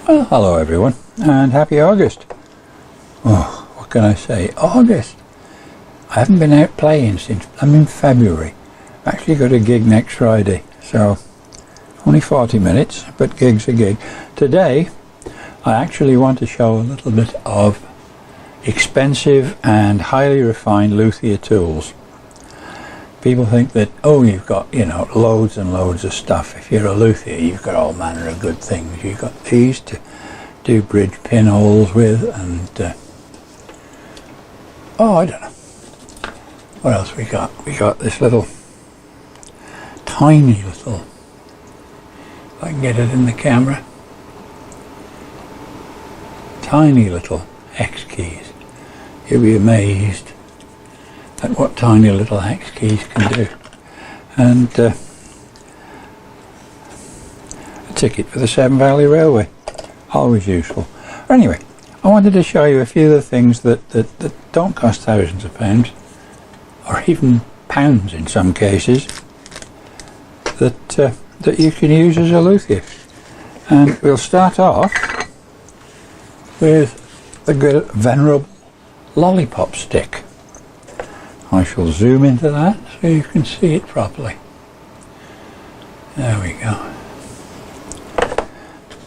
Well, hello everyone, and happy August. Oh, what can I say? August! I haven't been out playing since, I'm in February. I've actually got a gig next Friday, so only 40 minutes, but gig's a gig. Today, I actually want to show a little bit of expensive and highly refined luthier tools. People think that, oh, you've got, loads and loads of stuff. If you're a luthier, you've got all manner of good things. You've got these to do bridge pinholes with, and I don't know. What else we got? We got this little, tiny little, if I can get it in the camera, tiny little hex keys. You'll be amazed at what tiny little hex keys can do. And a ticket for the Severn Valley Railway, always useful. Anyway, I wanted to show you a few of the things that don't cost thousands of pounds, or even pounds in some cases, that you can use as a luthier. And we'll start off with the good venerable lollipop stick. I shall zoom into that so you can see it properly. There we go.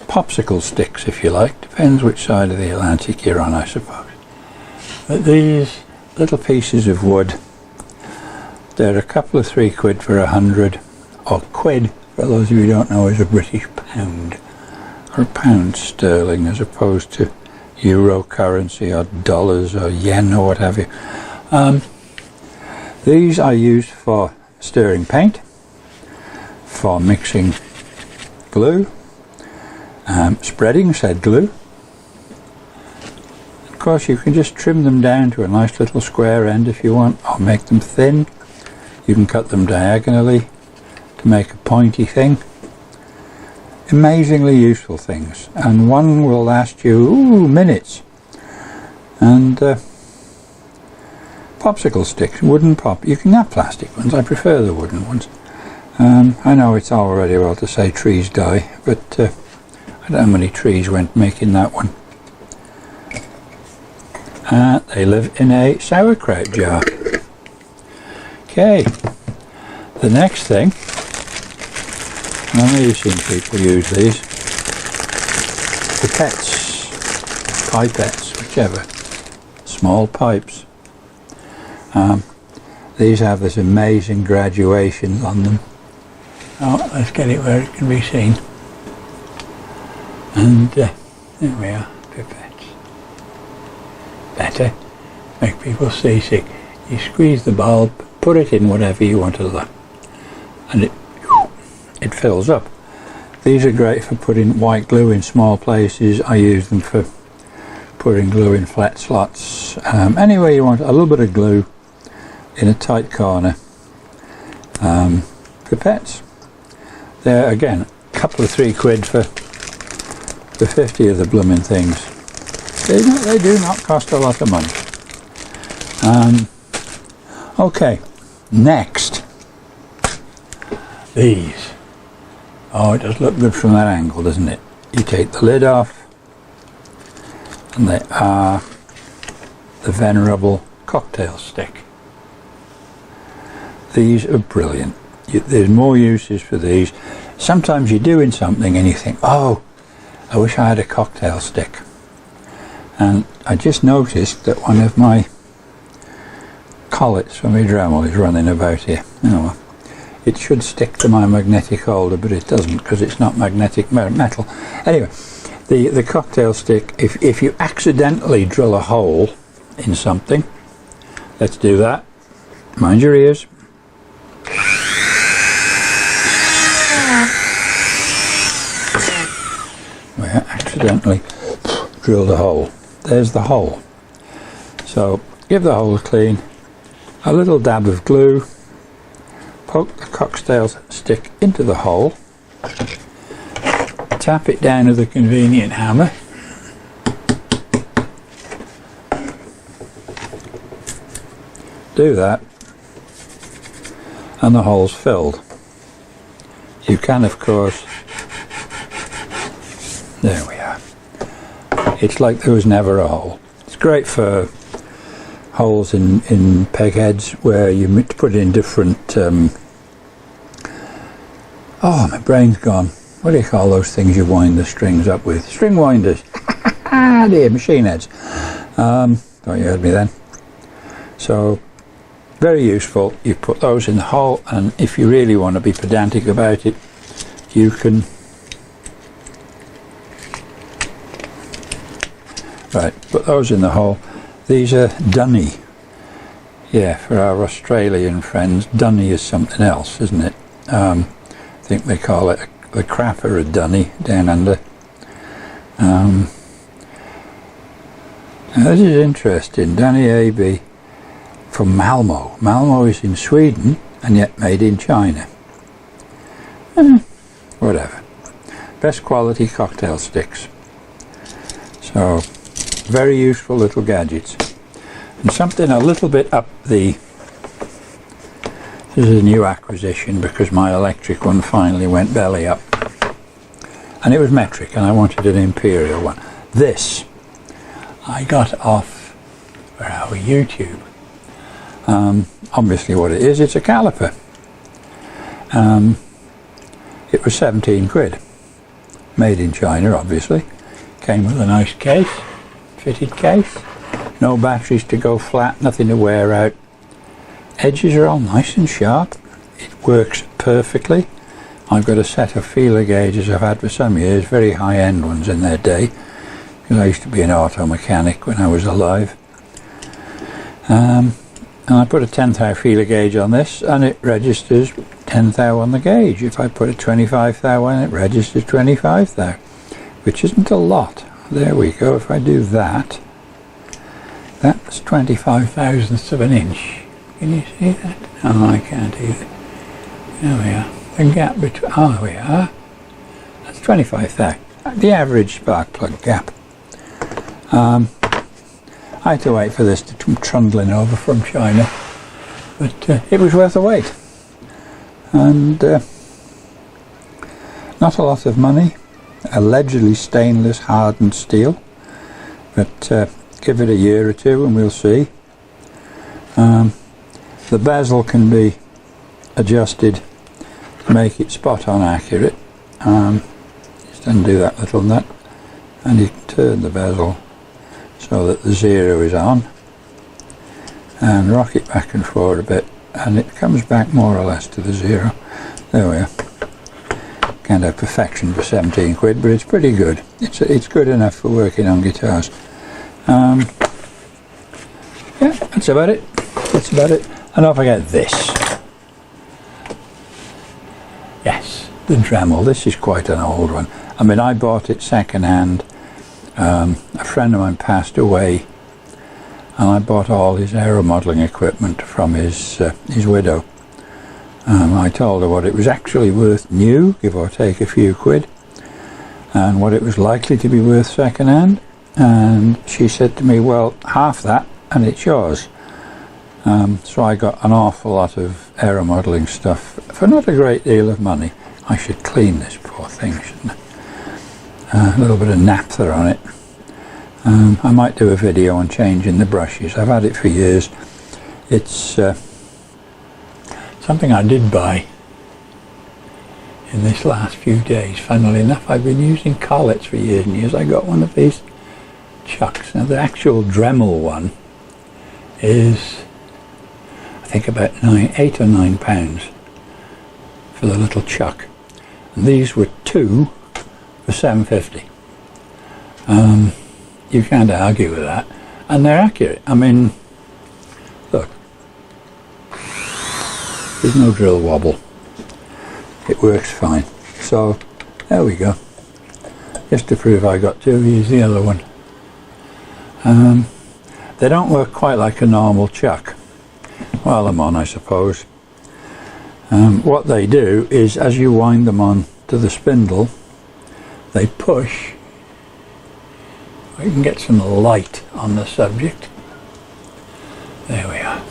Popsicle sticks, if you like, depends which side of the Atlantic you're on, I suppose. But these little pieces of wood, they're a couple of £3 for 100, or quid, for those of you who don't know, is a British pound, or pound sterling, as opposed to euro currency or dollars or yen or what have you. These are used for stirring paint, for mixing glue, spreading said glue. Of course, you can just trim them down to a nice little square end if you want, or make them thin. You can cut them diagonally to make a pointy thing. Amazingly useful things, and one will last you minutes. And popsicle sticks, wooden pop. You can have plastic ones. I prefer the wooden ones. I know it's already well to say trees die, but I don't know how many trees went making that one. They live in a sauerkraut jar. Okay, the next thing, I know you've seen people use these, pipettes, whichever, small pipes. These have this amazing graduation on them. Oh, let's get it where it can be seen. And there we are, pipettes. Better, make people seasick. You squeeze the bulb, put it in whatever you want to do, and it fills up. These are great for putting white glue in small places. I use them for putting glue in flat slots. Anywhere you want a little bit of glue in a tight corner. Pipettes. They're again a couple of £3 for 50 of the blooming things. They do not cost a lot of money. Okay, next, these. Oh, it does look good from that angle, doesn't it? You take the lid off, and they are the venerable cocktail stick. These are brilliant. There's more uses for these. Sometimes you're doing something and you think, oh, I wish I had a cocktail stick. And I just noticed that one of my collets for my Dremel is running about here. It should stick to my magnetic holder, but it doesn't because it's not magnetic metal. Anyway, the cocktail stick, if you accidentally drill a hole in something, let's do that. Mind your ears. We accidentally drilled a hole. There's the hole. So give the hole a clean, a little dab of glue, poke the cocktail stick into the hole, tap it down with a convenient hammer, do that, and the hole's filled. You can, of course, There we are. It's like there was never a hole. It's great for holes in peg heads where you put in different oh, my brain's gone. What do you call those things you wind the strings up with? String winders. Ah dear, machine heads. Thought you heard me then. So very useful. You put those in the hole, and if you really want to be pedantic about it, you can put those in the hole. These are Dunny. Yeah, for our Australian friends, Dunny is something else, isn't it? I think they call it the crapper of Dunny down under. Now this is interesting. Dunny AB from Malmo. Malmo is in Sweden and yet made in China. Whatever. Best quality cocktail sticks. So very useful little gadgets. And something a little bit up the... This is a new acquisition because my electric one finally went belly up. And it was metric and I wanted an imperial one. This I got off, where are we, YouTube. Obviously what it is, it's a caliper. It was 17 quid. Made in China, obviously. Came with a nice case, fitted case. No batteries to go flat, nothing to wear out. Edges are all nice and sharp. It works perfectly. I've got a set of feeler gauges I've had for some years, very high-end ones in their day, because I used to be an auto mechanic when I was alive. And I put a 10th hour feeler gauge on this, and it registers 10th hour on the gauge. If I put a 25th hour on it, registers 25th hour, which isn't a lot. There we go. If I do that, that's 25 thousandths of an inch. Can you see that? Oh, I can't either. There we are. The gap between... Oh, there we are. That's 25 thousand. The average spark plug gap. I had to wait for this to come trundling over from China, but it was worth the wait. And not a lot of money. Allegedly stainless hardened steel, but give it a year or two and we'll see. The bezel can be adjusted to make it spot on accurate. Just undo that little nut and you can turn the bezel so that the 0 is on and rock it back and forward a bit and it comes back more or less to the 0. There we are. Can't have perfection for 17 quid, but it's pretty good. It's good enough for working on guitars. Yeah, that's about it. That's about it. And don't forget this. Yes, the Dremel. This is quite an old one. I mean, I bought it second hand. A friend of mine passed away, and I bought all his aero modelling equipment from his widow. I told her what it was actually worth new, give or take a few quid, and what it was likely to be worth second hand, and she said to me, well, half that and it's yours. So I got an awful lot of aero modelling stuff for not a great deal of money. I should clean this poor thing, shouldn't I? A little bit of naphtha on it. I might do a video on changing the brushes. I've had it for years. It's something I did buy in this last few days. Funnily enough, I've been using collets for years and years. I got one of these chucks. Now the actual Dremel one is, I think, about 8 or 9 pounds for the little chuck. And these were 2 for £7.50. You can't argue with that. And they're accurate. I mean, look. There's no drill wobble. It works fine. So, there we go. Just to prove I got to use the other one. They don't work quite like a normal chuck. Well, I'm on, I suppose. What they do is, as you wind them on to the spindle, they push. We can get some light on the subject. There we are.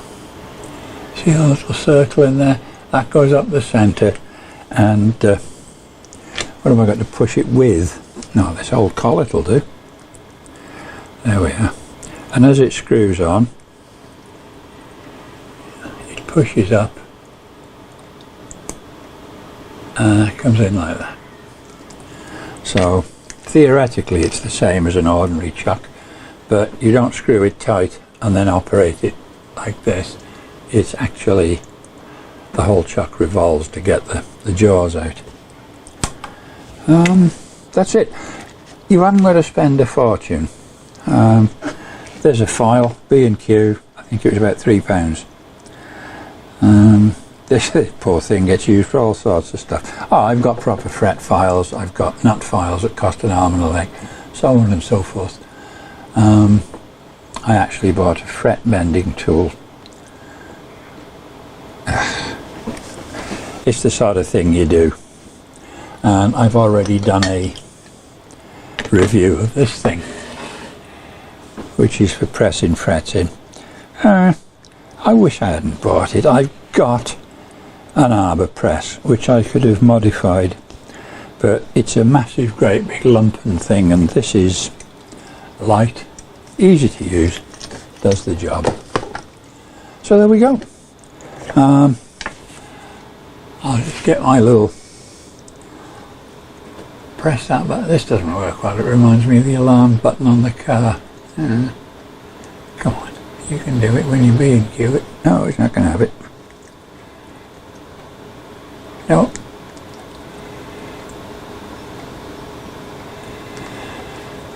See a little circle in there? That goes up the centre, and what have I got to push it with? No, this old collet will do. There we are. And as it screws on, it pushes up and it comes in like that. So theoretically it's the same as an ordinary chuck, but you don't screw it tight and then operate it like this. It's actually, the whole chuck revolves to get the jaws out. That's it. You haven't got to spend a fortune. There's a file, B&Q, I think it was about £3. This poor thing gets used for all sorts of stuff. Oh, I've got proper fret files, I've got nut files that cost an arm and a leg, so on and so forth. I actually bought a fret bending tool. It's the sort of thing you do. And I've already done a review of this thing, which is for pressing frets in. I wish I hadn't bought it. I've got an arbor press which I could have modified, but it's a massive great big lumpen thing, and this is light, easy to use, does the job. So there we go. I'll just get my little press that button. This doesn't work well, it reminds me of the alarm button on the car. Come on, you can do it when you B&Q it. No, it's not going to have it. No.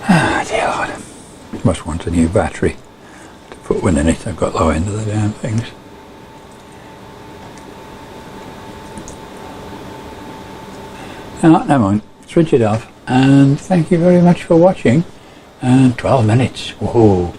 Ah, dear Lord. Must want a new battery to put one in it. I've got low end of the damn things. No, never mind. Switch it off, and thank you very much for watching. And 12 minutes. Whoa.